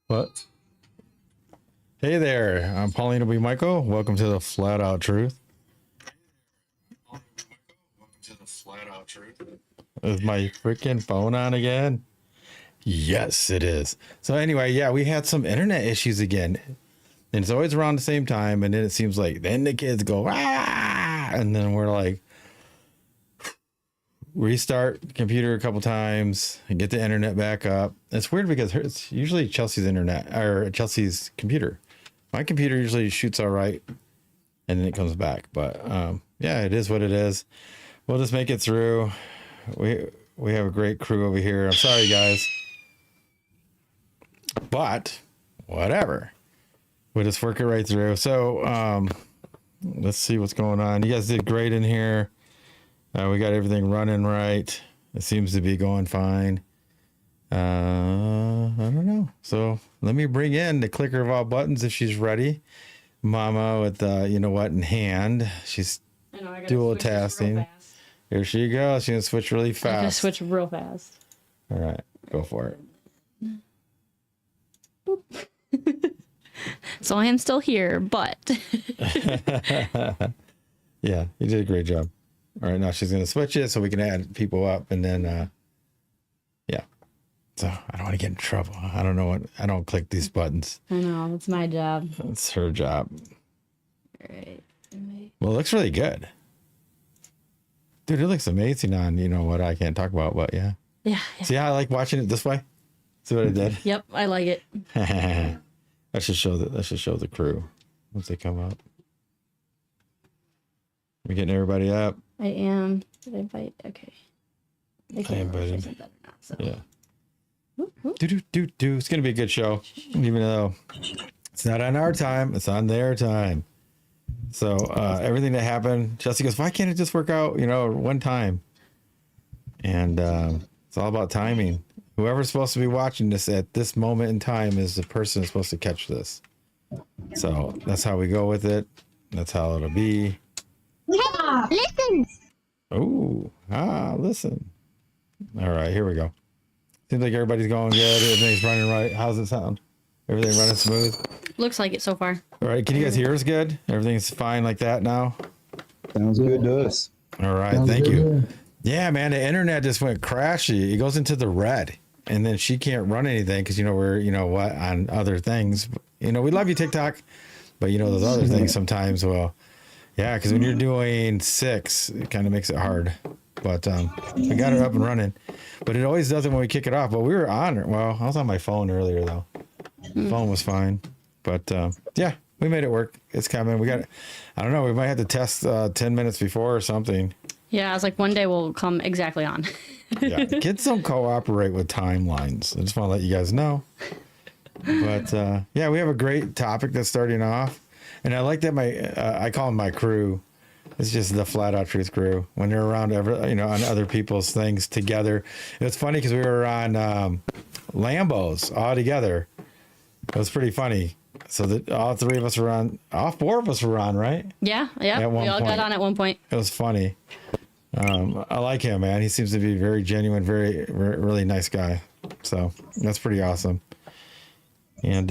What? Hey there, I'm Paulino B Michael. Welcome to the Flat Out Truth. Is my freaking phone on again? Yes, it is. So anyway, yeah, we had some internet issues again. And it's always around the same time. And then it seems like then the kids go, ah, and then we're like, restart the computer a couple times and get the internet back up. It's weird because it's usually Chelsey's internet or Chelsey's computer. My computer usually shoots all right and then it comes back. But yeah, it is what it is. We'll just make it through. We have a great crew over here. I'm sorry, guys. But whatever. We'll just work it right through. So let's see what's going on. You guys did great in here. We got everything running right. It seems to be going fine. I don't know. So let me bring in the clicker of all buttons if she's ready. Mama with you know what in hand. She's dual tasking. Here she goes. She's gonna switch really fast. I'm gonna switch real fast. All right, go for it. So I am still here, but yeah, you did a great job. All right, now she's going to switch it so we can add people up and then, yeah. So I don't want to get in trouble. I don't know what, I don't click these buttons. I know, it's my job. It's her job. All right. Well, it looks really good. Dude, it looks amazing on, you know what I can't talk about, but yeah. Yeah. See how I like watching it this way? See what I did? Yep, I like it. That should show the crew once they come up. We're getting everybody up. I am. Did I invite? Okay. I invited. Better not, so. Yeah. Do. It's gonna be a good show, even though it's not on our time. It's on their time. So everything that happened, Chelsey goes, "Why can't it just work out? You know, one time?" And it's all about timing. Whoever's supposed to be watching this at this moment in time is the person who's supposed to catch this. So that's how we go with it. That's how it'll be. Yeah, listen. Oh, listen. All right, here we go. Seems like everybody's going good. Everything's running right. How's it sound? Everything running smooth? Looks like it so far. All right, can you guys hear us good? Everything's fine like that now? Sounds good to us. All right, thank you. Yeah, man, the internet just went crashy. It goes into the red. And then she can't run anything because, you know, we're, you know what, on other things. You know, we love you, TikTok. But, you know, those other things sometimes, well, yeah, because when you're doing 6, it kind of makes it hard. But we got her up and running. But it always does it when we kick it off. But we were on it. Well, I was on my phone earlier, though. The phone was fine. But, yeah, we made it work. It's coming. We got it. I don't know. We might have to test 10 minutes before or something. Yeah, I was like, one day we'll come exactly on. Yeah, kids don't cooperate with timelines. I just want to let you guys know. But yeah, we have a great topic that's starting off, and I like that I call them my crew. It's just the Flat Out Truth crew. When they're around, on other people's things together. It was funny because we were on Lambos all together. It was pretty funny. So that all 4 of us were on, right? Yeah. We all got on at one point. It was funny. I like him, man. He seems to be very genuine, very, very really nice guy. So that's pretty awesome. And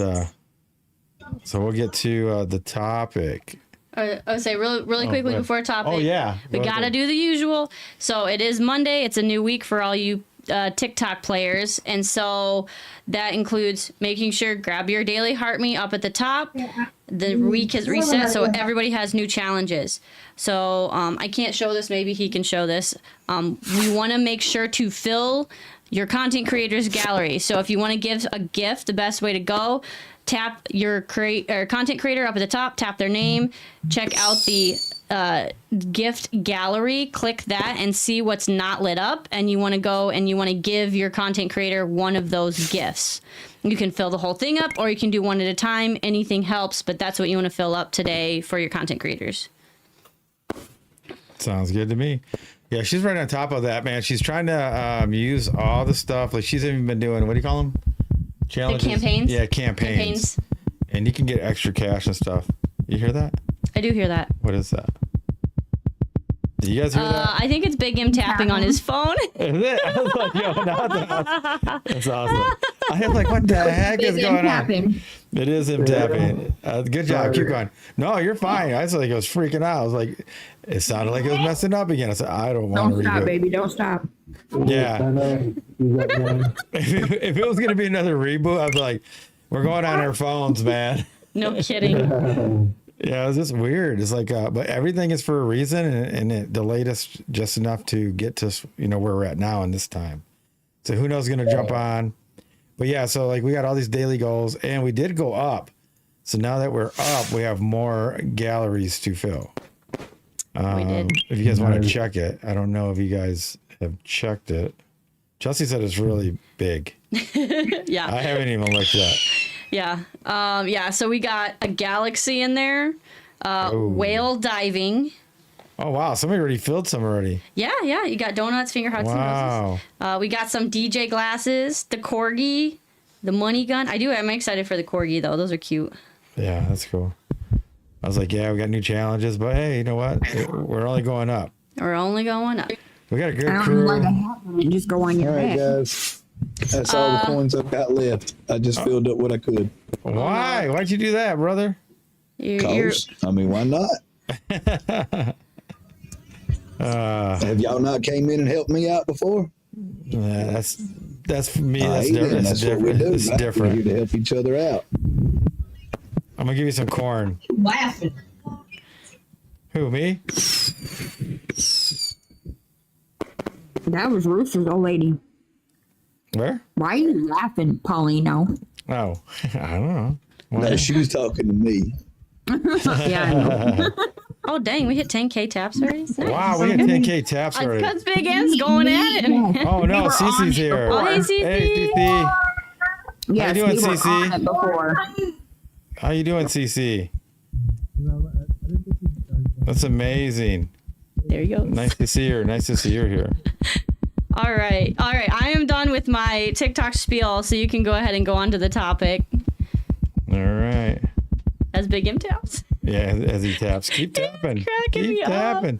so we'll get to the topic. I would say really quickly before topic. Oh, yeah. We got to do the usual. So it is Monday. It's a new week for all you TikTok players. And so that includes making sure grab your daily heart me up at the top. The week has reset, so everybody has new challenges. So I can't show this. Maybe he can show this. We want to make sure to fill your content creators gallery. So if you want to give a gift, the best way to go, tap your content creator up at the top, tap their name, check out the gift gallery, click that and see what's not lit up, and you want to go and you want to give your content creator one of those gifts. You can fill the whole thing up or you can do one at a time. Anything helps, but that's what you want to fill up today for your content creators. Sounds good to me. Yeah, she's right on top of that, man. She's trying to use all the stuff. Like she's even been doing, what do you call them? Challenges? The campaigns? Yeah, campaigns. And you can get extra cash and stuff. You hear that? I do hear that. What is that? Do you guys hear that? I think it's Big M tapping on his phone. Is it? I was like, yo, that's awesome. I was like, what the heck is Big going on? tapping. It is him tapping. Good job. Keep going. No, you're fine. I was like, I was freaking out. I was like, it sounded like it was messing up again. I said, I don't want Don't to stop, reboot. baby. Don't stop. Yeah. I know. If it was going to be another reboot, I'd be like, we're going on our phones, man. No kidding. Yeah, it was just weird. It's like, but everything is for a reason, and it delayed us just enough to get to, where we're at now in this time. So who knows going to jump on. But yeah, so like we got all these daily goals, and we did go up. So now that we're up, we have more galleries to fill. We did. If you guys want to check it, I don't know if you guys have checked it. Chelsey said it's really big. Yeah. I haven't even looked yet. Yeah. So we got a galaxy in there, whale diving. Oh wow, somebody already filled some already. Yeah. You got donuts, finger huts, and Wow. roses. We got some DJ glasses, the corgi, the money gun. I'm excited for the corgi though. Those are cute. Yeah, that's cool. I was like, yeah, we got new challenges, but hey, you know what? We're only going up. We're only going up. We got a good I don't crew. know why the hat and just go on your All right, head. guys. That's all the coins I've got left. I just filled up what I could. Why? Why'd you do that, brother? You're, I mean, why not? Have y'all not came in and helped me out before? Yeah, that's for me. That's Hey, then, different. that's That's what we different. do. It's right? We're different. here to help each other out. I'm gonna give you some corn. Laughing. Who, me? That was Rooster's old lady. Where? Why are you laughing, Paulino? Oh, I don't know. No, she was talking to me. Yeah, I know. oh dang, we hit 10K taps already. Nice. Wow, we got 10K taps That's already. because Big M's going at it. Oh no, were on Cece's it here. before. Oh, hey, Cece. Hey, Cece. Yes, doing, we were Cece? on it before. How you doing, Cece? That's amazing. There you go. Nice to see her. Nice to see her here. All right. I am done with my TikTok spiel, so you can go ahead and go on to the topic. All right. As Big M taps. Yeah, as he taps, keep tapping, cracking me keep up. tapping.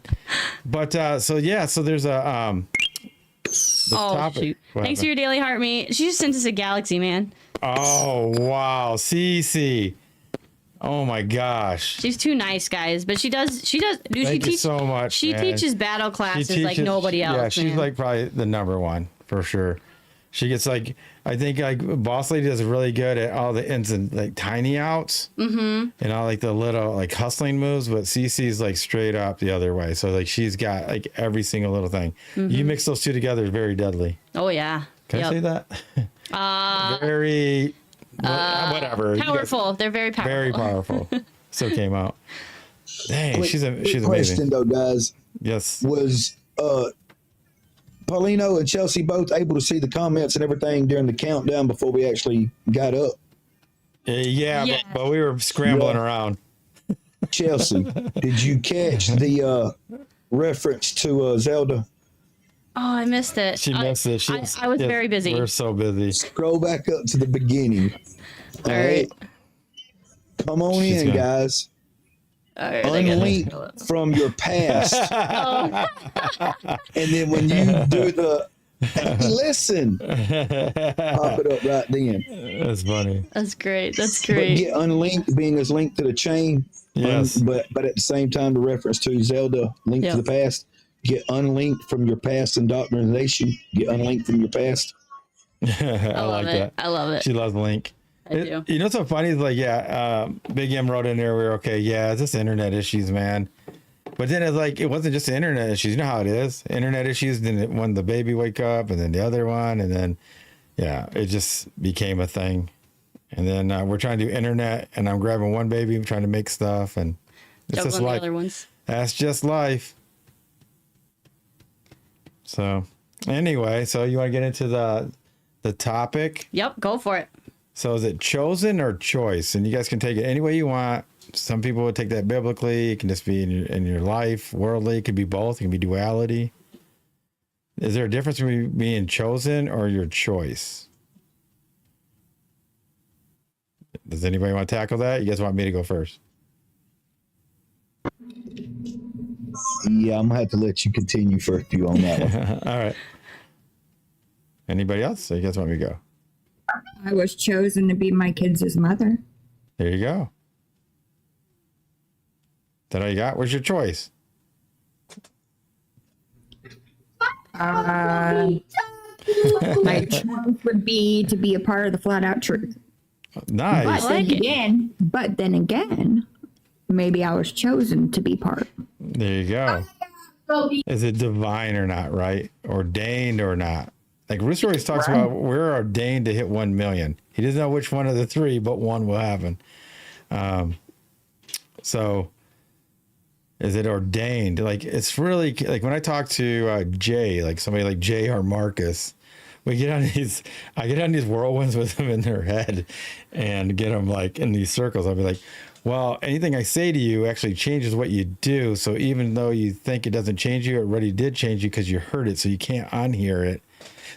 But so there's a the Oh topic. shoot! What Thanks for happened? your daily heart, mate. She just sent us a galaxy, man. Oh wow, Cece. Oh my gosh. She's too nice, guys. But she does. Dude, Thank you so much. She man. teaches battle She classes like nobody else. Yeah, she's man. like probably the number one for sure. She gets like, I think like Boss Lady does really good at all the ins and like tiny outs and all like the little like hustling moves, but Cece's like straight up the other way. So like she's got like every single little thing. You mix those two together, it's very deadly. Oh yeah. Can I say that? Very whatever. You guys- Powerful. They're very powerful. Very powerful. So came out. Dang, she's Question amazing. though, guys, Yes. was Paulino and Chelsey both able to see the comments and everything during the countdown before we actually got up? Yeah, Yes. but we were scrambling Yeah. around. Chelsey, did you catch the reference to Zelda? Oh, I missed it. She missed it. I was very busy. We're so busy. Scroll back up to the beginning. All right. Come on She's in, gonna- guys. All right. I got Unlink from your past. Oh, And then when you do the hey, listen, pop it up right then. That's funny. that's great. That's But great. get unlinked being as linked to the chain. Yes. But at the same time, the reference to Zelda linked Yeah. to the past. Get unlinked from your past indoctrination. Get unlinked from your past. I I love like it. that. I love it. She loves Link. I do. You know what's so funny is like, Big M wrote in there, we're okay. Yeah, it's just internet issues, man. But then it's like, it wasn't just the internet issues. You know how it is. Internet issues, then when the baby wake up and then the other one. And then, yeah, it just became a thing. And then we're trying to do internet and I'm grabbing one baby, I'm trying to make stuff. And it's just Juggling the life. other ones. That's just life. So anyway, so you want to get into the topic? Yep. Go for it. So is it chosen or choice? And you guys can take it any way you want. Some people would take that biblically. It can just be in your life, worldly. It could be both. It can be duality. Is there a difference between being chosen or your choice? Does anybody want to tackle that? You guys want me to go first? Yeah, I'm gonna have to let you continue for a few on that one. All right. Anybody else? So you guys want me to go? I was chosen to be my kids' mother. There you go. That all you got? What's your choice? My choice would be to be a part of the flat out truth. Nice. But then again, maybe I was chosen to be part. There you go. Is it divine or not, right? Ordained or not? Like Rooster always talks about, we're ordained to hit 1 million. He doesn't know which one of the three, but one will happen. So is it ordained? Like, it's really like when I talk to Jay, like somebody like Jay or Marcus, I get on these whirlwinds with them in their head and get them like in these circles. I'll be like, well, anything I say to you actually changes what you do. So even though you think it doesn't change you, it already did change you because you heard it. So you can't unhear it.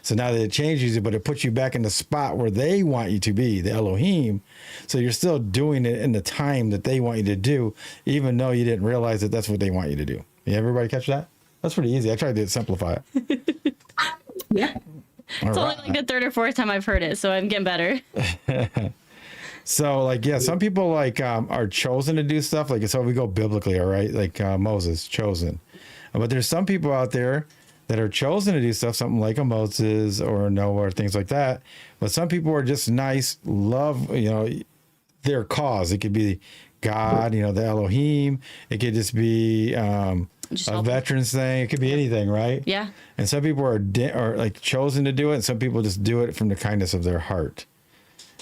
So now that it changes you, but it puts you back in the spot where they want you to be, the Elohim. So you're still doing it in the time that they want you to do, even though you didn't realize that that's what they want you to do. Yeah, everybody catch that? That's pretty easy. I tried to simplify it. Yeah. It's only like the third or fourth time I've heard it, so I'm getting better. So, like, yeah, some people like are chosen to do stuff. Like, so we go biblically, all right? Like Moses, chosen. But there's some people out there that are chosen to do stuff, something like a Moses or Noah or things like that. But some people are just nice, love, their cause. It could be God, the Elohim. It could just be a veterans thing. It could be anything, right? Yeah. And some people are like chosen to do it, and some people just do it from the kindness of their heart.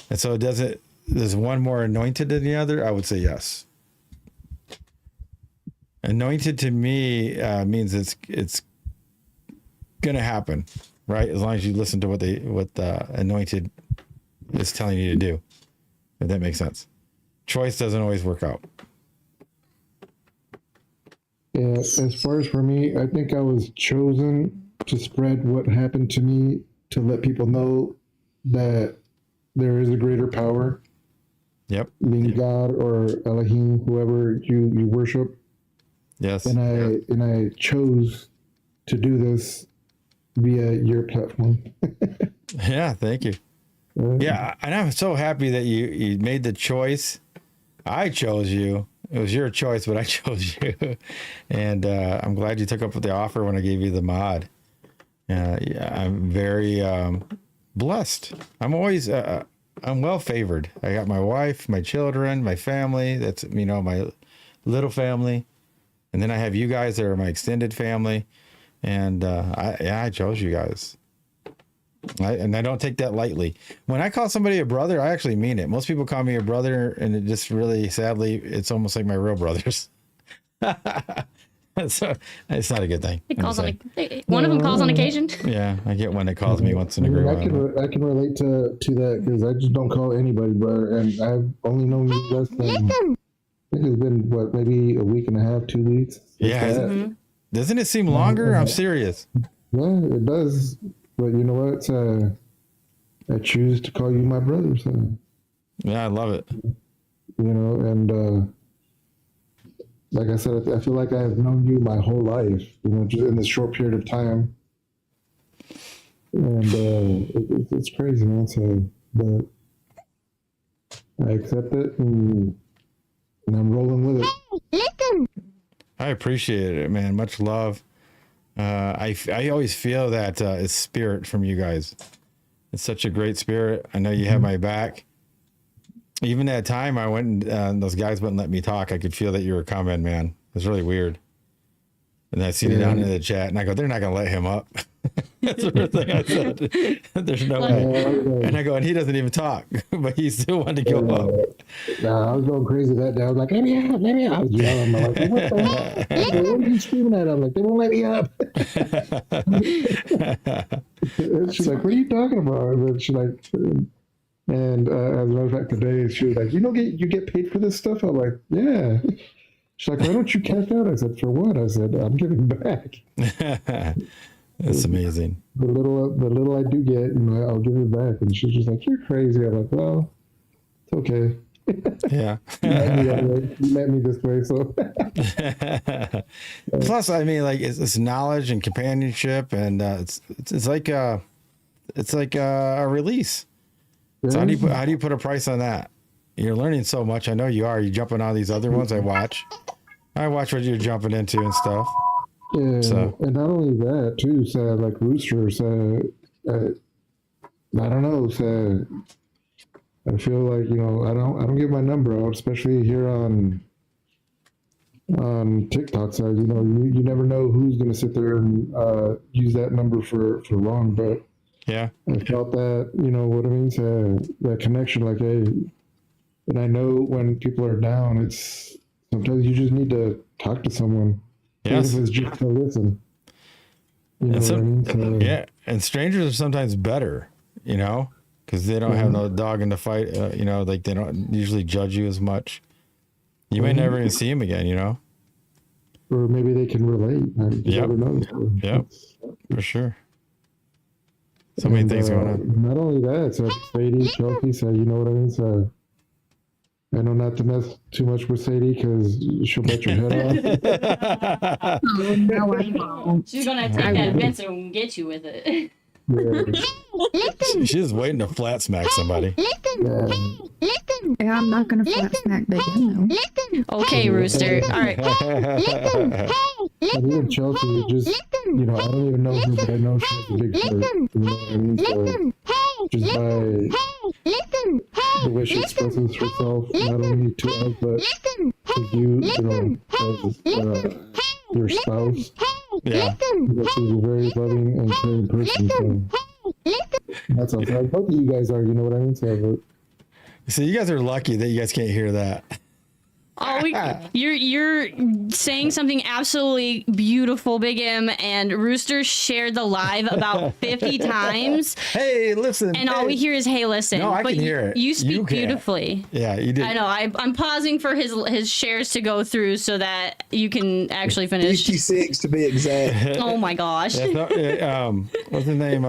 And so there's one more anointed than the other? I would say yes. Anointed to me means it's going to happen, right? As long as you listen to what the anointed is telling you to do, if that makes sense. Choice doesn't always work out. Yeah, as far as for me, I think I was chosen to spread what happened to me, to let people know that there is a greater power. Yep. Being God or Elohim, whoever you worship. Yes. And I chose to do this via your platform. Yeah, thank you. Yeah, and I'm so happy that you made the choice. I chose you. It was your choice, but I chose you. And I'm glad you took up the offer when I gave you the mod. Yeah, I'm very blessed. I'm always I'm well favored. I got my wife, my children, my family. That's my little family, and then I have you guys that are my extended family. And I chose you guys. And I don't take that lightly. When I call somebody a brother, I actually mean it. Most people call me a brother, and it just really, sadly, it's almost like my real brothers. So it's not a good thing. One of them calls on occasion. Yeah, I get one that calls me once in a great while. I can relate to that because I just don't call anybody brother, and I've only known you less than. I think it's been maybe a week and a half, 2 weeks. Yeah. Doesn't it seem longer? I'm serious. Yeah, it does. But you know what? I choose to call you my brother. So. Yeah, I love it. And like I said, I feel like I have known you my whole life, just in this short period of time. And it's crazy, man. So, but I accept it, and I'm rolling with it. Listen. I appreciate it, man. Much love. I always feel that it's spirit from you guys. It's such a great spirit. I know you have my back. Even that time I went and those guys wouldn't let me talk. I could feel that you were coming, man. It was really weird. And I see it down in the chat, and I go, they're not going to let him up. That's the first thing I said. There's no way. And I go, and he doesn't even talk, but he still wanted to go up. Nah, I was going crazy that day. I was like, let me up. I was yelling. I'm like, what the heck? What are you screaming at? I'm like, they won't let me up. She's like, what are you talking about? And she's like, and as a matter of fact, today, she was like, you get paid for this stuff? I'm like, yeah. She's like, why don't you cash out? I said, for what? I said, I'm giving back. That's amazing. The little I do get, I'll give it back. And she's just like, you're crazy. I'm like, well, it's okay. Yeah. You met me this way, so. Plus, I mean, like it's knowledge and companionship, and it's like a release. So how do you put a price on that? You're learning so much. I know you are. You jump on all these other ones I watch. I watch what you're jumping into and stuff. Yeah, So. and not only that too. So like roosters, I don't know. So I feel like I don't give my number out, especially here on TikTok side. You never know who's going to sit there and use that number for wrong. But Yeah. I felt that what I mean. So that connection, like hey, and I know when people are down, it's sometimes you just need to talk to someone. Yes. Even if it's just to listen. You know what I mean? So, Yeah, and strangers are sometimes better, because they don't have no dog in the fight. Like they don't usually judge you as much. You may never even see them again, or maybe they can relate. You never know. Yep, for sure. So many things going on. Not only that, so Sadie, Chelsey, so you know what I mean. So I know not to mess too much with Sadie because she'll bet your head off. Oh, no, I won't. She's gonna take that Vincent and get you with it. Yeah. She's waiting to flat smack somebody. Yeah. Yeah, I'm not gonna flat smack Big M though. Okay, Rooster. All right. And even Chelsea, just I don't even know her, but I know she has a big heart. You know what I mean? So just by the way she expresses herself, not only to us but to you, as your spouse. Yeah. Because she's a very loving and caring person. So that's awesome. Both of you guys are, you know what I mean? So, So you guys are lucky that you guys can't hear that. Oh, you're saying something absolutely beautiful, Big M, and Rooster shared the live about 50 times. Hey, listen. And all we hear is, hey, listen. No, I but can hear it. You speak You can't. beautifully. Yeah, you did. I know. I'm pausing for his shares to go through so that you can actually finish. 56 to be exact. Oh my gosh. What's his name?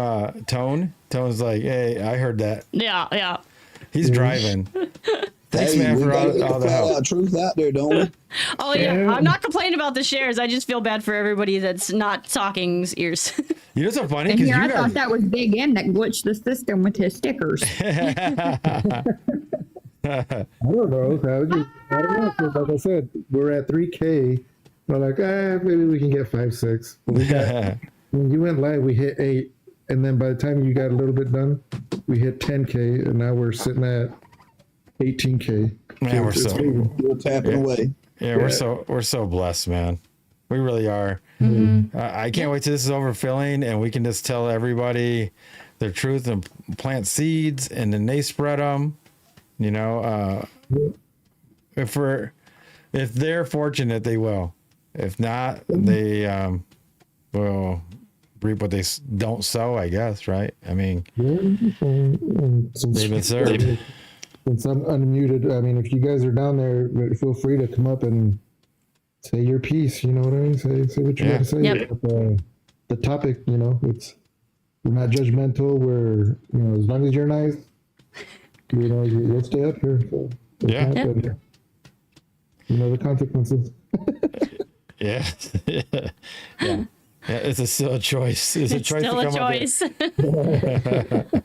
Tone. Tone's like, hey, I heard that. Yeah. He's driving. Thanks, man, we for gotta all get the the help. flat-out truth out there, don't we? Oh yeah. I'm not complaining about the shares. I just feel bad for everybody that's not talking's ears. You know what's so funny? And Because here you I guys, thought that was Big M that glitched the system with his stickers. I don't know. I don't know. 'Cause like I said, we're at 3K. We're like, maybe we can get 5, 6. But we got, when you went live, we hit 8. And then by the time you got a little bit done, we hit 10K. And now we're sitting at 18K. Man, We're tapping away. Yeah, we're so blessed, man. We really are. I can't wait till this is overfilling and we can just tell everybody the truth and plant seeds, and then they spread them. If they're fortunate, they will. If not, they will reap what they don't sow, I guess. Right? I mean, they've been served. Since I'm unmuted, I mean, if you guys are down there, feel free to come up and say your piece. You know what I mean? Say what you got to say. Yep. The topic, we're not judgmental. We're, as long as you're nice, you'll stay up here. So Yeah. Yep. The consequences. Yeah. Yeah. Yeah, it's still a choice. It's a choice. Still to a come choice.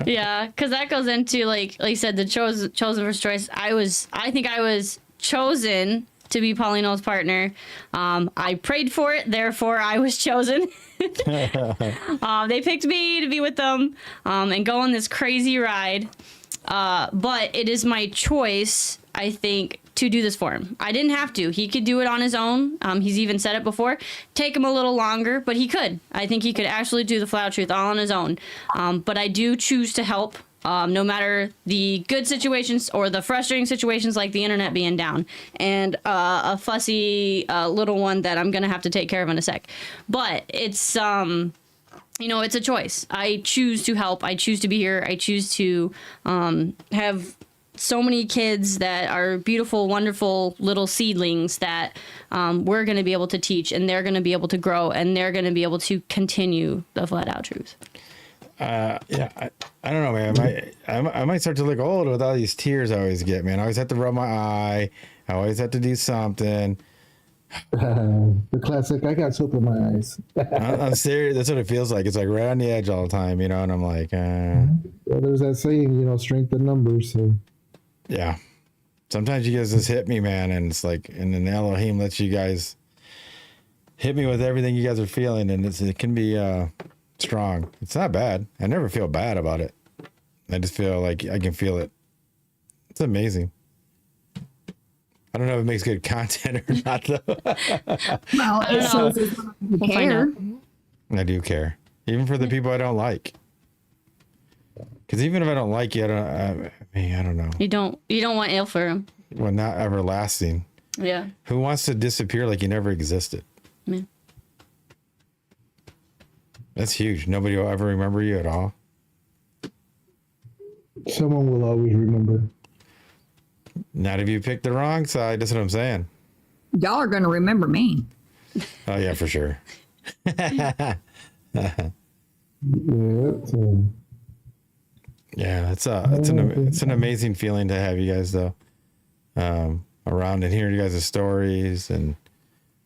Yeah, because that goes into like you said, the chosen first choice. I think I was chosen to be Paulino's partner. I prayed for it, therefore I was chosen. They picked me to be with them and go on this crazy ride. But it is my choice, I think, to do this for him. I didn't have to. He could do it on his own. He's even said it before. Take him a little longer, but he could. I think he could actually do the flat truth all on his own. But I do choose to help, no matter the good situations or the frustrating situations like the internet being down and a fussy little one that I'm going to have to take care of in a sec. But it's... it's a choice. I choose to help. I choose to be here. I choose to have so many kids that are beautiful, wonderful little seedlings that we're going to be able to teach, and they're going to be able to grow, and they're going to be able to continue the flat out truth. I don't know, man. I might start to look old with all these tears I always get, man. I always have to rub my eye. I always have to do something. The classic, I got soap in my eyes. I'm serious. That's what it feels like. It's like right on the edge all the time, you know. And I'm like, Well, there's that saying, strength in numbers. So yeah. Sometimes you guys just hit me, man, and it's like, and then Elohim lets you guys hit me with everything you guys are feeling, and it can be strong. It's not bad. I never feel bad about it. I just feel like I can feel it. It's amazing. I don't know if it makes good content or not, though. Well, it shows us you We'll find care. out. I do care, even for the people I don't like. Because even if I don't like you, I don't know. You don't want ill for him. Well, not everlasting. Yeah. Who wants to disappear like you never existed? Yeah. That's huge. Nobody will ever remember you at all. someone will always remember. Not if you pick the wrong side. That's what I'm saying. Y'all are going to remember me. Oh yeah, for sure. Yeah. Yeah, it's an amazing feeling to have you guys though around and hearing you guys' stories, and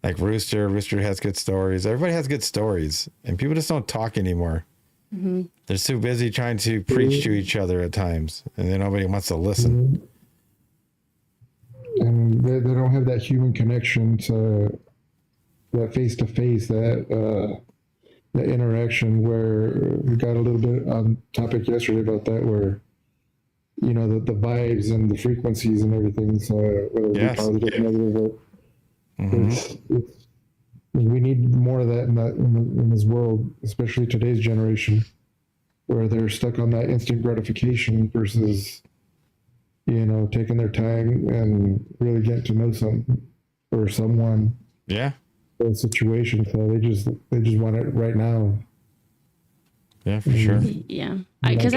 like Rooster has good stories. Everybody has good stories, and people just don't talk anymore. Mm-hmm. They're too busy trying to preach to each other at times, and then nobody wants to listen. And they don't have that human connection to that face to face, that interaction. Where we got a little bit on topic yesterday about that, where the vibes and the frequencies and everything. So whether it be positive, negative, it's we need more of that in this world, especially today's generation, where they're stuck on that instant gratification versus taking their time and really getting to know something or someone. Yeah. The situation, so they just want it right now. Yeah, for sure. Yeah, because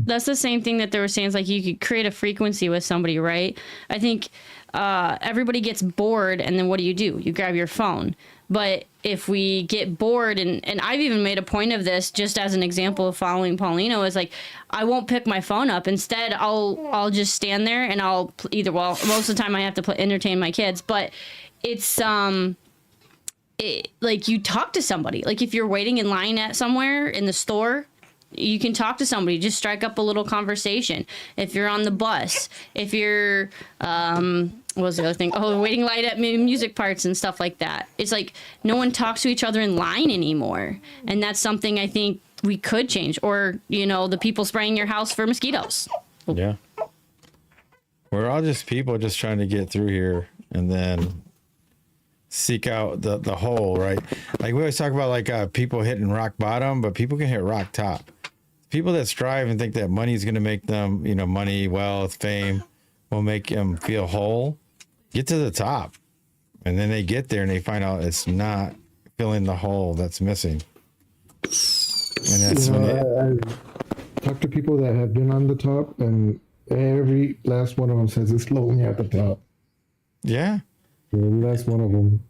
that's the same thing that they were saying. It's like you could create a frequency with somebody, right? I think everybody gets bored, and then what do? You grab your phone. But if we get bored, and I've even made a point of this, just as an example of following Paulino, is like I won't pick my phone up. Instead, I'll just stand there and I'll most of the time I have to entertain my kids, but it's like you talk to somebody. Like if you're waiting in line at somewhere in the store, you can talk to somebody, just strike up a little conversation. If you're on the bus, if you're what was the other thing? Oh, waiting line at music parks and stuff like that. It's like no one talks to each other in line anymore, and that's something I think we could change. Or the people spraying your house for mosquitoes. Yeah, we're all just people just trying to get through here, and then seek out the whole, right? Like we always talk about like people hitting rock bottom, but people can hit rock top. People that strive and think that money is going to make them, money, wealth, fame will make them feel whole, get to the top. And then they get there and they find out it's not filling the hole that's missing. And that's when I talk to people that have been on the top, and every last one of them says it's lonely at the top. Yeah. That's one of them.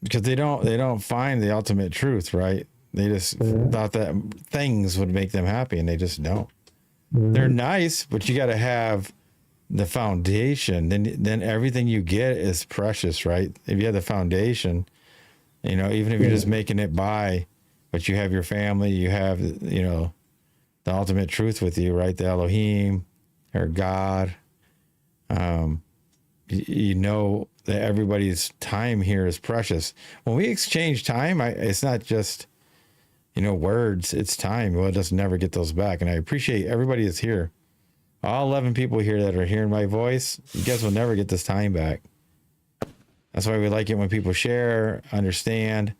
Because they don't find the ultimate truth, right? They just thought that things would make them happy, and they just don't. They're nice, but you got to have the foundation. Then everything you get is precious, right? If you have the foundation, even if you're just making it by, but you have your family, you have the ultimate truth with you, right? The Elohim or God. That everybody's time here is precious. When we exchange time, it's not just, words, it's time. Well, it just never get those back. And I appreciate everybody that's here. All 11 people here that are hearing my voice, you guys will never get this time back. That's why we like it when people share, understand,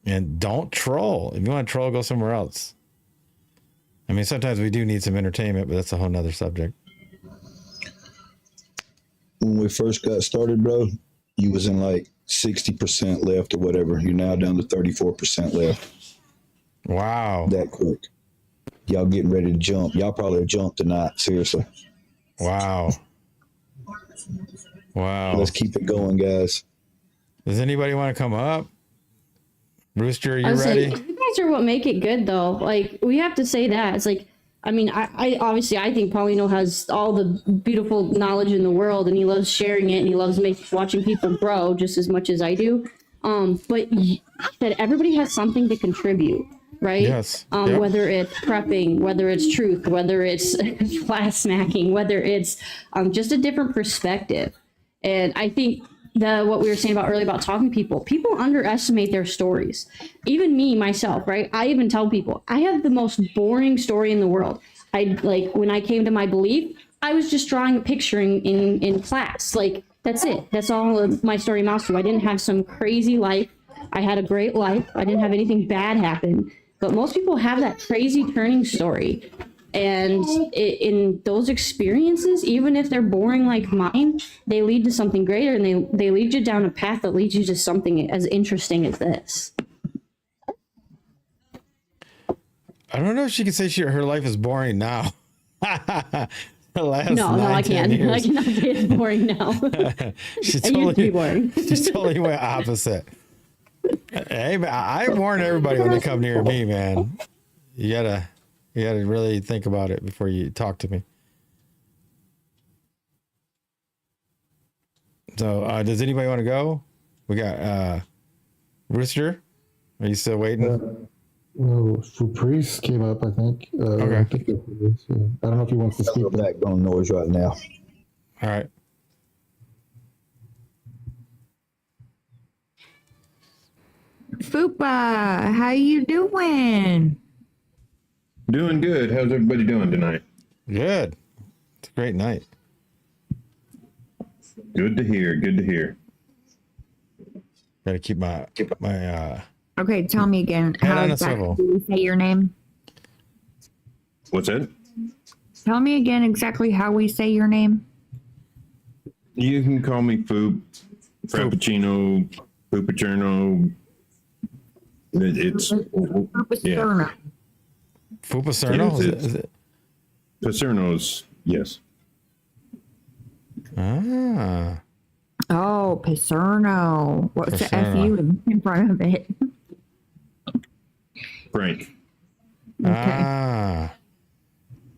and don't troll. If you want to troll, go somewhere else. I mean, sometimes we do need some entertainment, but that's a whole nother subject. When we first got started, bro, you was in like 60% left or whatever. You're now down to 34% left. Wow. That quick. Y'all getting ready to jump. Y'all probably jump tonight. Seriously. Wow. Wow. Let's keep it going, guys. Does anybody want to come up? Rooster, are you I was ready? like, you guys are what make it good, though. Like, we have to say that. It's like, I mean, I obviously I think Paulino has all the beautiful knowledge in the world, and he loves sharing it, and he loves watching people grow just as much as I do. But that everybody has something to contribute, right? Yes. Yep. Whether it's prepping, whether it's truth, whether it's flash snacking, whether it's just a different perspective. And I think what we were saying about earlier about talking to people underestimate their stories. Even me, myself, right? I even tell people I have the most boring story in the world. When I came to my belief, I was just drawing a picture in class. Like, that's it. That's all of my story amounts to. I didn't have some crazy life. I had a great life. I didn't have anything bad happen. But most people have that crazy turning story. And in those experiences, even if they're boring like mine, they lead to something greater, and they lead you down a path that leads you to something as interesting as this. I don't know if she can say her life is boring now. No, I can't. I cannot say it's boring now. She It used to be boring. She totally went opposite. Hey, man, I warn everybody when they come near me, man. You gotta really think about it before you talk to me. So, does anybody want to go? We got Rooster. Are you still waiting? Priest came up, I think. Okay. I think it is, yeah. I don't know if he wants to speak. No background noise right now. All right. Fupa, how you doing? Doing good. How's everybody doing tonight? Good. It's a great night. Good to hear. Good to hear. Got to keep my Okay, tell me again. Head How on a exactly swivel. do we say your name? What's that? Tell me again exactly how we say your name. You can call me Foop, Frappuccino, Poopacherno. It's Fupacerno. Fupacerno? Yes, Is it? Pacerno's, yes. Ah. Oh, Pacerno. What's the Pacerno. FU in front of it? Frank. Okay. Ah.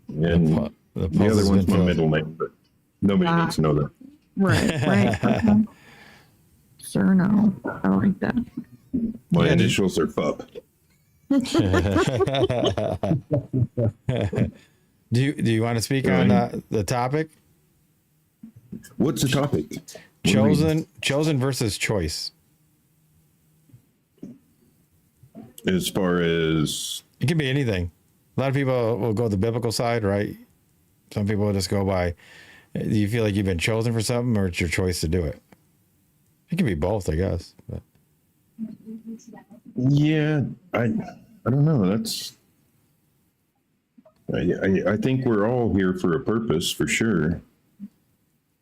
And The the puzzle's other one's been my filled. middle name, but nobody needs to know that. Right. Okay. Pacerno. I like that. My initials are FUP. Do you want to speak on the topic? What's the topic? Chosen versus choice. As far as It can be anything. A lot of people will go the biblical side, right? Some people will just go by, do you feel like you've been chosen for something, or it's your choice to do it? It can be both, I guess. But. yeah, I don't know. That's I think we're all here for a purpose, for sure.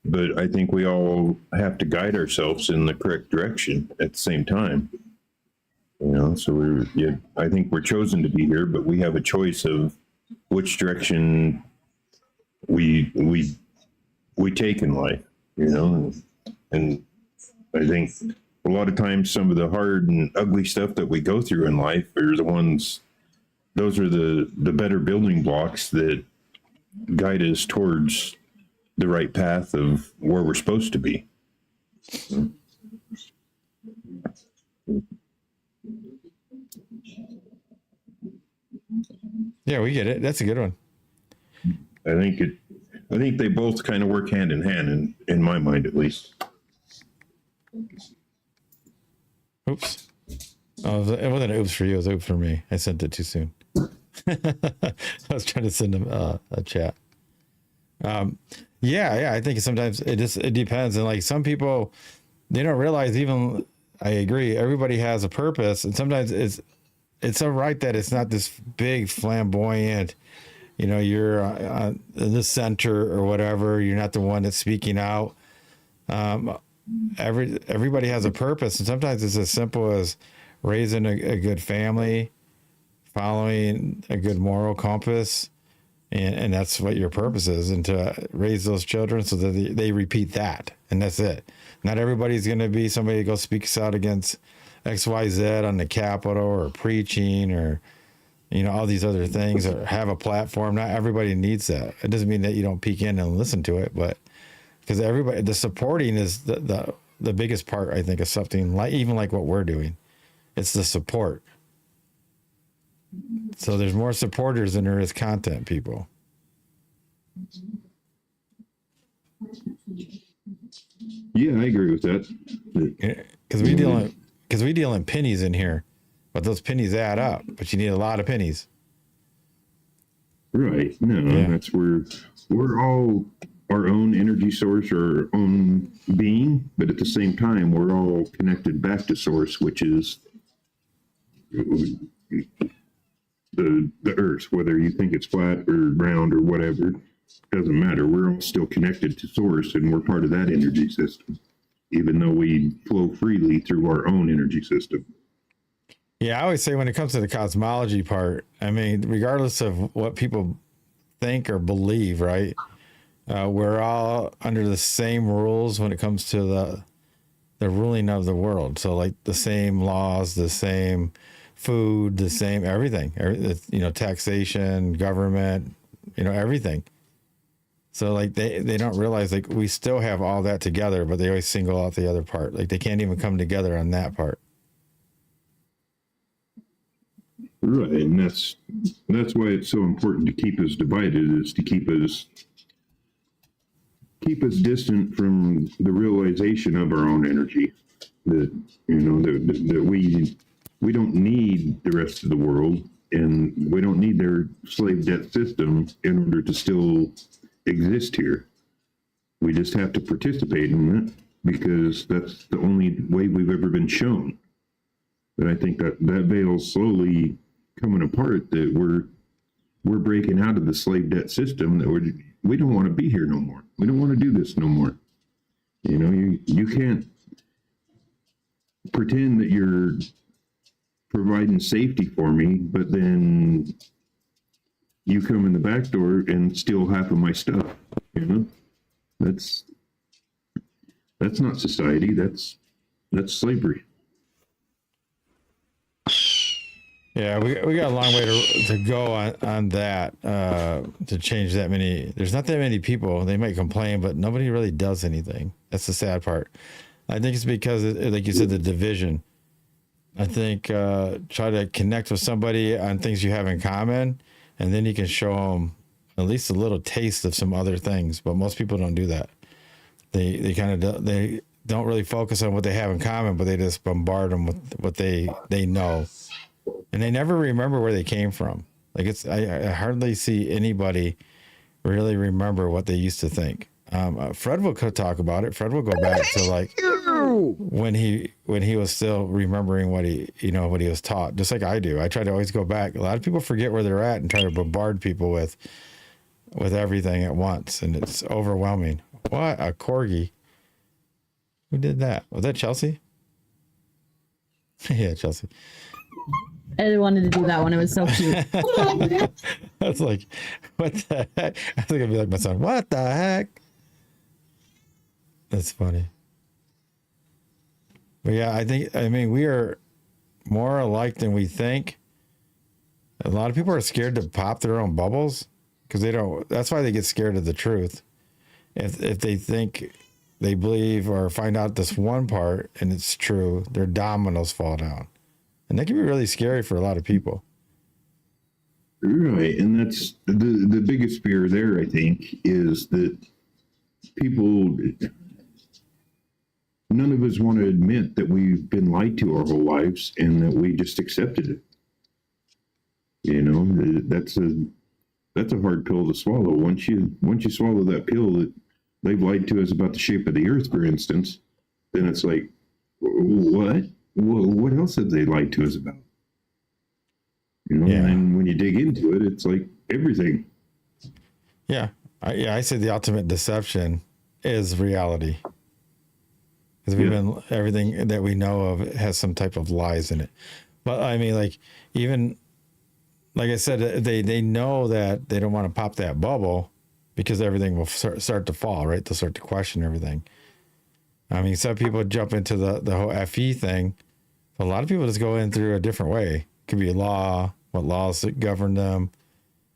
But I think we all have to guide ourselves in the correct direction at the same time. So I think we're chosen to be here, but we have a choice of which direction we take in life, and I think a lot of times some of the hard and ugly stuff that we go through in life are those are the better building blocks that guide us towards the right path of where we're supposed to be. Yeah, we get it. That's a good one. I think they both kind of work hand in hand in my mind, at least. Oops. Oh, it wasn't an oops for you. It was oops for me. I sent it too soon. I was trying to send him a chat. Yeah. I think sometimes it depends. And like some people, they don't realize even, I agree, everybody has a purpose. And sometimes it's all right that it's not this big flamboyant, you're in the center or whatever. You're not the one that's speaking out. Everybody has a purpose. And sometimes it's as simple as raising a good family, following a good moral compass. And that's what your purpose is, and to raise those children so that they repeat that. And that's it. Not everybody's going to be somebody who goes speaks out against XYZ on the Capitol or preaching or, you know, all these other things, or have a platform. Not everybody needs that. It doesn't mean that you don't peek in and listen to it, but because everybody, the supporting is the biggest part, I think, of something like, even like what we're doing. It's the support. So there's more supporters than there is content people. Yeah, I agree with that. Because we deal in pennies in here, but those pennies add up. But you need a lot of pennies. Right. No, Yeah. that's where we're all our own energy source or our own being, but at the same time, we're all connected back to source, which is the earth, whether you think it's flat or round or whatever, doesn't matter. We're all still connected to source, and we're part of that energy system, even though we flow freely through our own energy system. Yeah, I always say when it comes to the cosmology part, I mean, regardless of what people think or believe, right? We're all under the same rules when it comes to the ruling of the world. So like the same laws, the same food, the same everything, you know, taxation, government, you know, everything. So like they don't realize like we still have all that together, but they always single out the other part. Like they can't even come together on that part. Right, and that's why it's so important to keep us divided, is to keep us distant from the realization of our own energy. That, you know, that we don't need the rest of the world, and we don't need their slave debt system in order to still exist here. We just have to participate in it because that's the only way we've ever been shown. But I think that veil's slowly coming apart, that we're breaking out of the slave debt system, that we don't want to be here no more. We don't want to do this no more. You know, you can't pretend that you're providing safety for me, but then you come in the back door and steal half of my stuff. You know, that's not society. That's slavery. Yeah, we got a long way to go on that to change that many. There's not that many people. They might complain, but nobody really does anything. That's the sad part. I think it's because, like you said, the division. I think try to connect with somebody on things you have in common, and then you can show them at least a little taste of some other things. But most people don't do that. They kind of they don't really focus on what they have in common, but they just bombard them with what they know. And they never remember where they came from. Like I hardly see anybody really remember what they used to think. Fred will talk about it. Fred will go back to like when he was still remembering what he was taught, just like I do. I try to always go back. A lot of people forget where they're at and try to bombard people with everything at once, and it's overwhelming. What a corgi! Who did that? Was that Chelsey? Yeah, Chelsey. I wanted to do that one. It was so cute. I was like, what the heck? I think I'd be like my son. What the heck? That's funny. But yeah, I mean, we are more alike than we think. A lot of people are scared to pop their own bubbles because that's why they get scared of the truth. If they think they believe or find out this one part and it's true, their dominoes fall down. And that can be really scary for a lot of people. Right. And that's the biggest fear there, I think, is that none of us want to admit that we've been lied to our whole lives and that we just accepted it. You know, that's a hard pill to swallow. Once you swallow that pill that they've lied to us about the shape of the earth, for instance, then it's like, what? Well, what else have they lied to us about? You know, yeah. And when you dig into it, it's like everything. Yeah. I say the ultimate deception is reality. Because everything that we know of has some type of lies in it. But I mean, like, even, like I said, they know that they don't want to pop that bubble because everything will start to fall, right? They'll start to question everything. I mean, some people jump into the whole FE thing. A lot of people just go in through a different way. It could be law, what laws that govern them,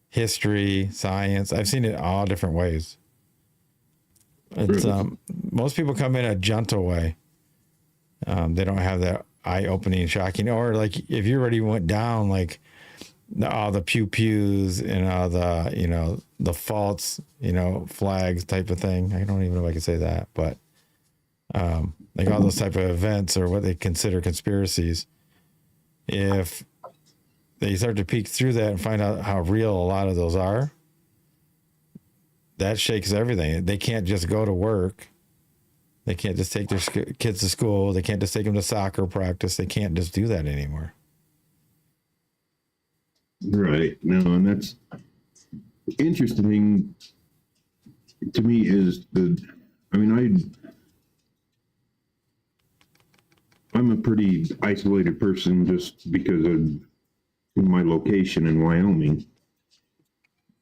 history, science. I've seen it all different ways. It's most people come in a gentle way. They don't have that eye-opening, shocking, or like if you already went down like all the pews and all the the false flags type of thing. I don't even know if I can say that, but like all those type of events or what they consider conspiracies. If they start to peek through that and find out how real a lot of those are, that shakes everything. They can't just go to work. They can't just take their kids to school. They can't just take them to soccer practice. They can't just do that anymore. Right. No, and that's interesting to me is I'm a pretty isolated person just because of my location in Wyoming.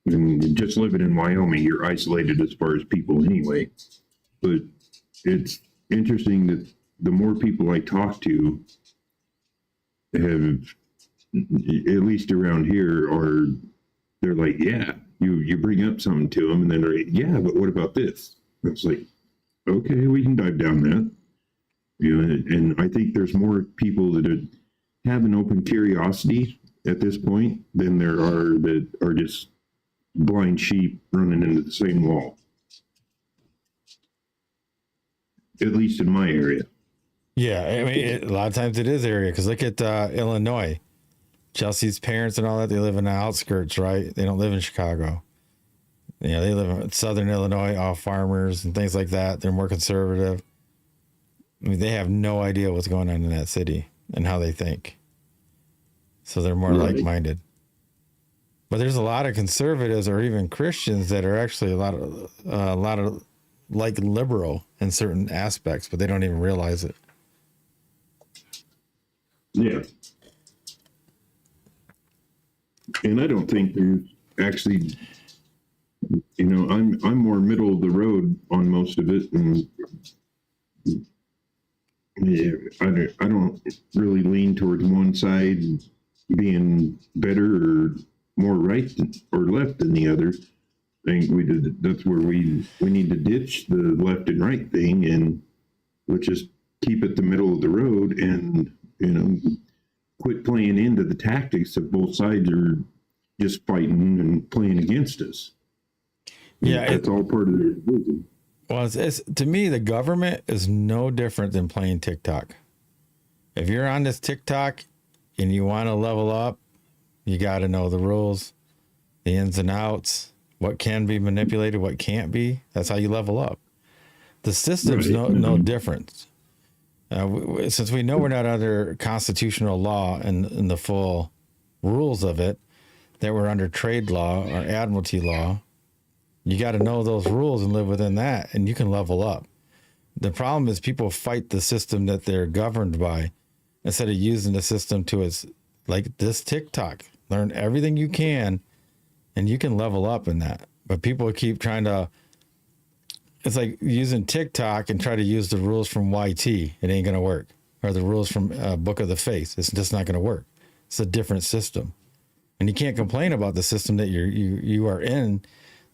And just living in Wyoming, you're isolated as far as people anyway. But it's interesting that the more people I talk to have, at least around here, they're like, yeah, you bring up something to them and then they're like, yeah, but what about this? It's like, okay, we can dive down that. And I think there's more people that have an open curiosity at this point than there are that are just blind sheep running into the same wall. At least in my area. Yeah, I mean, a lot of times it is area because look at Illinois. Chelsey's parents and all that, they live in the outskirts, right? They don't live in Chicago. They live in southern Illinois, all farmers and things like that. They're more conservative. I mean, they have no idea what's going on in that city and how they think. So they're more like-minded. But there's a lot of conservatives or even Christians that are actually a lot of like liberal in certain aspects, but they don't even realize it. Yeah. And I don't think there's actually, I'm more middle of the road on most of it, and yeah, I don't really lean towards one side being better or more right or left than the other. I think that's where we need to ditch the left and right thing, and let's just keep it the middle of the road and, quit playing into the tactics that both sides are just fighting and playing against us. Yeah. That's all part of their vision. Well, it's to me, the government is no different than playing TikTok. If you're on this TikTok and you want to level up, you got to know the rules, the ins and outs, what can be manipulated, what can't be. That's how you level up. The system's no different. Since we know we're not under constitutional law and the full rules of it, that we're under trade law or admiralty law, you got to know those rules and live within that, and you can level up. The problem is people fight the system that they're governed by instead of using the system to its, like this TikTok. Learn everything you can, and you can level up in that. But people keep trying to, it's like using TikTok and try to use the rules from YT. It ain't going to work. Or the rules from Book of the Faith. It's just not going to work. It's a different system. And you can't complain about the system that you are in.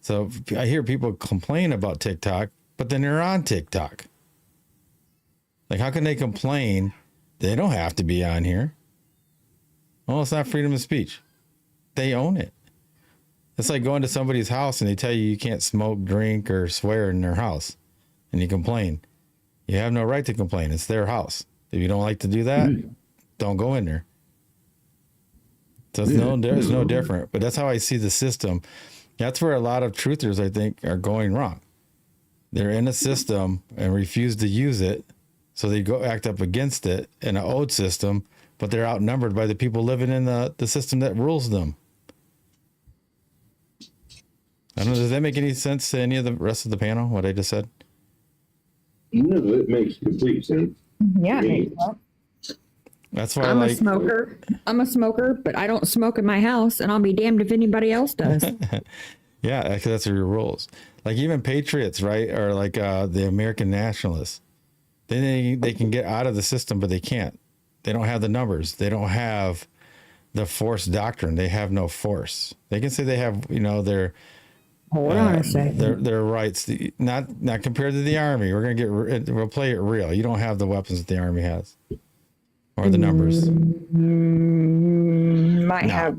So I hear people complain about TikTok, but then they're on TikTok. Like, how can they complain? They don't have to be on here. Well, it's not freedom of speech. They own it. It's like going to somebody's house and they tell you can't smoke, drink, or swear in their house. And you complain. You have no right to complain. It's their house. If you don't like to do that, don't go in there. So it's no different. But that's how I see the system. That's where a lot of truthers, I think, are going wrong. They're in a system and refuse to use it. So they go act up against it in an old system, but they're outnumbered by the people living in the system that rules them. I don't know. Does that make any sense to any of the rest of the panel, what I just said? No, it makes complete sense. Yeah. That's why I'm a smoker. I'm a smoker, but I don't smoke in my house, and I'll be damned if anybody else does. Yeah, actually, that's your rules. Like even patriots, right? Or like the American nationalists. Then they can get out of the system, but they can't. They don't have the numbers. They don't have the force doctrine. They have no force. They can say they have, their Hold on a second. their rights. Not compared to the Army. We'll play it real. You don't have the weapons that the Army has, or the numbers. Might have.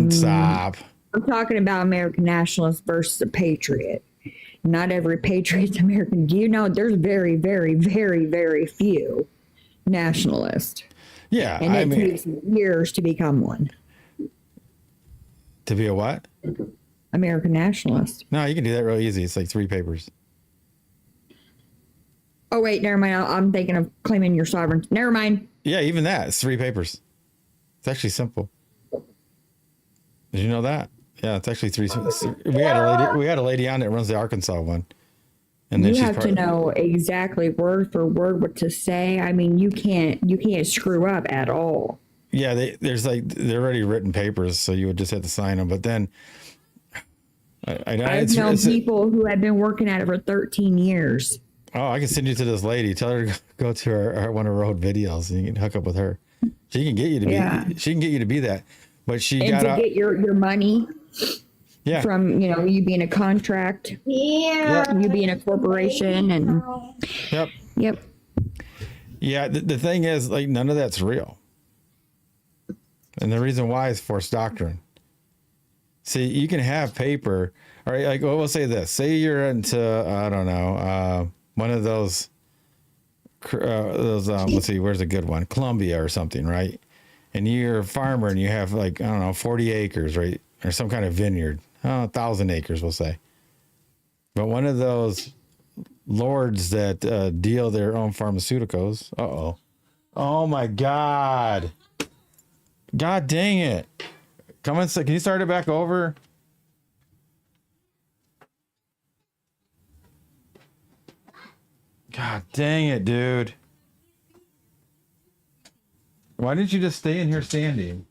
Stop. I'm talking about American nationalists versus a patriot. Not every patriot's American. Do you know there's very, very, very, very few nationalists? Yeah, And it takes years to become one. To be a what? American nationalist. No, you can do that real easy. It's like 3 papers. Oh, wait, never mind. I'm thinking of claiming your sovereignty. Never mind. Yeah, even that. It's 3 papers. It's actually simple. Did you know that? Yeah, it's actually 3. We had a lady on that runs the Arkansas one. And then You she's have to know exactly word for word what to say. I mean, you can't screw up at all. Yeah, they're already written papers, so you would just have to sign them. But then I've known people who have been working at it for 13 years. Oh, I can send you to this lady. Tell her to go to her one of her old videos, and you can hook up with her. She can get you to be. Yeah. She can get you to be that. But she And got to get your money Yeah. from you being a contract, you being a corporation, and Yep. yep. Yeah. The thing is, like, none of that's real, and the reason why is forced doctrine. See, you can have paper. All right, like, well, we'll say this. Say you're into, I don't know, one of those. Let's see, where's a good one? Columbia or something, right? And you're a farmer and you have, like, I don't know, 40 acres, right? Or some kind of vineyard. 1,000 acres, we'll say. But one of those lords that deal their own pharmaceuticals. Uh-oh. Oh, my God. God dang it. Come on, can you start it back over? God dang it, dude. Why didn't you just stay in here standing?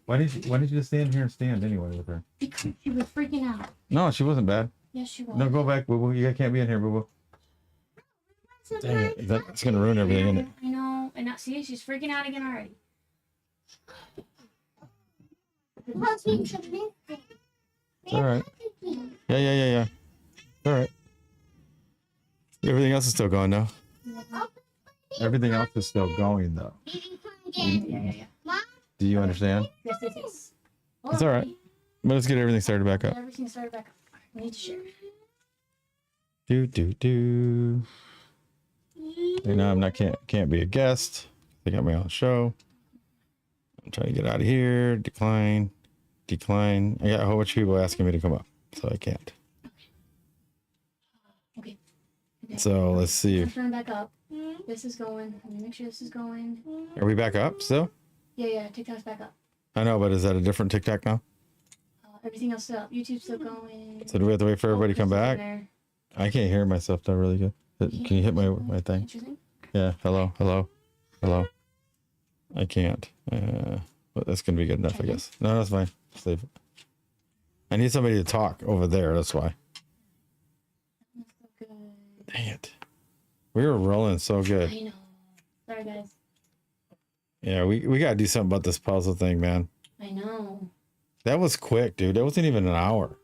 Why didn't you just stay in here and stand anyway with her? Because she was freaking out. No, she wasn't bad. Yes, she was. No, go back, boo boo. You can't be in here, boo boo. Dang it. That's going to ruin everything, isn't it? I know. And not see, she's freaking out again already. It's all right. Yeah. All right. Everything else is still going, though. Everything else is still going, though. Yeah. Do you understand? Yes. It's all right. But let's get everything started back up. Everything started back up. We need to share. Do. You know, can't be a guest. I got my own show. I'm trying to get out of here. Decline. I got a whole bunch of people asking me to come up, so I can't. Okay. So let's see. I'm turning back up. This is going. Let me make sure this is going. Are we back up still? Yeah. TikTok's back up. I know, but is that a different TikTok now? Everything else still up. YouTube's still going. So do we have to wait for everybody to come back? There. I can't hear myself that really good. Can you hit my thing? Interesting. Yeah. Hello. I can't. But that's gonna be good enough, I guess. No, that's fine. Save it. I need somebody to talk over there. That's why. Good. Dang it. We were rolling so good. I know. Sorry, guys. Yeah, we gotta do something about this puzzle thing, man. I know. That was quick, dude. That wasn't even an hour.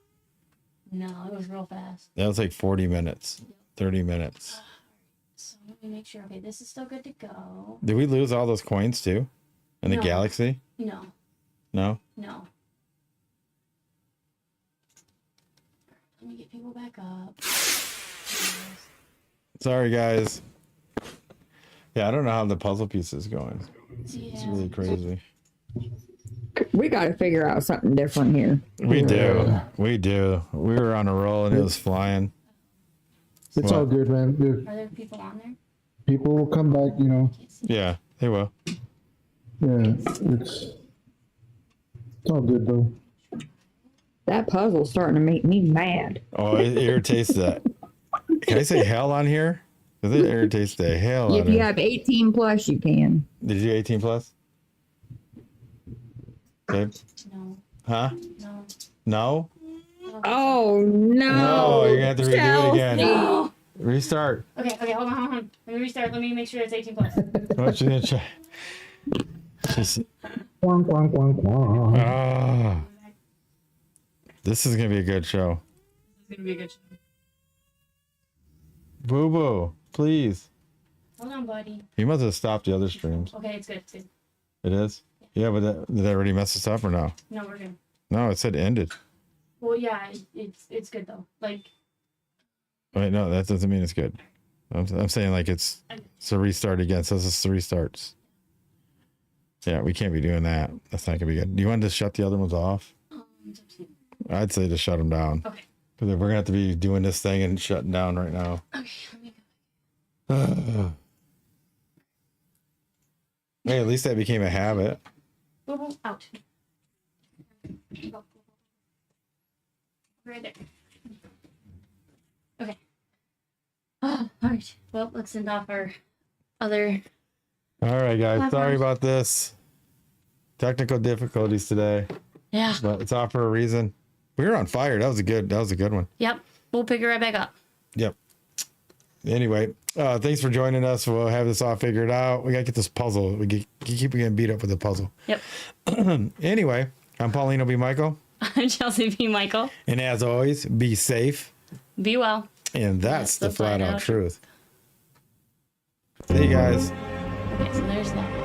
No, it was real fast. That was like 40 minutes, 30 minutes. So let me make sure. Okay, this is still good to go. Did we lose all those coins too? In the No. galaxy? No. No? Let me get people back up. Sorry, guys. Yeah, I don't know how the puzzle piece is going. It's really crazy. We got to figure out something different here. We do. We were on a roll and it was flying. It's all good, man. Are there people on there? People will come back, Yeah, they will. Yeah, it's all good, though. That puzzle's starting to make me mad. Oh, it irritates that. Can I say hell on here? Because it irritates the hell out If of you me. have 18 plus, you can. Did you 18 plus? Okay. No. Huh? No. No? Oh, no. No, you're going to have to redo it again. No. Restart. Okay, hold on. Let me restart. Let me make sure it's 18 plus. What you going to try? Quang, quang, quang, quang. Ah, this is gonna be a good show. It's gonna be a good show. Boo boo, please. Hold on, buddy. You must have stopped the other streams. Okay, it's good. It's good. It is? Yeah, but did that already mess us up or no? No, we're good. No, it said ended. Well, yeah, it's good though. Like, Wait, no, that doesn't mean it's good. I'm saying like it's a restart again. So it's 3 starts. Yeah, we can't be doing that. That's not gonna be good. Do you want to just shut the other ones off? I'd say to shut them down. okay. Because we're gonna have to be doing this thing and shutting down right now. Okay, let me go. Hey, at least that became a habit. Boom, boom, out. Go. Right there. Okay. Oh, all right. Well, let's send off our other. All right, guys. Bye, Sorry guys. about this. Technical difficulties today, Yeah. but it's off for a reason. We were on fire. That was a good one. Yep. We'll pick it right back up. Yep. Anyway, thanks for joining us. We'll have this all figured out. We gotta get this puzzle. We keep getting beat up with the puzzle. Yep. Anyway, I'm Paulino B Michael, I'm Chelsey B Michael. and as always, be safe. Be well. And that's the flat out truth. See you guys. Okay, so there's that.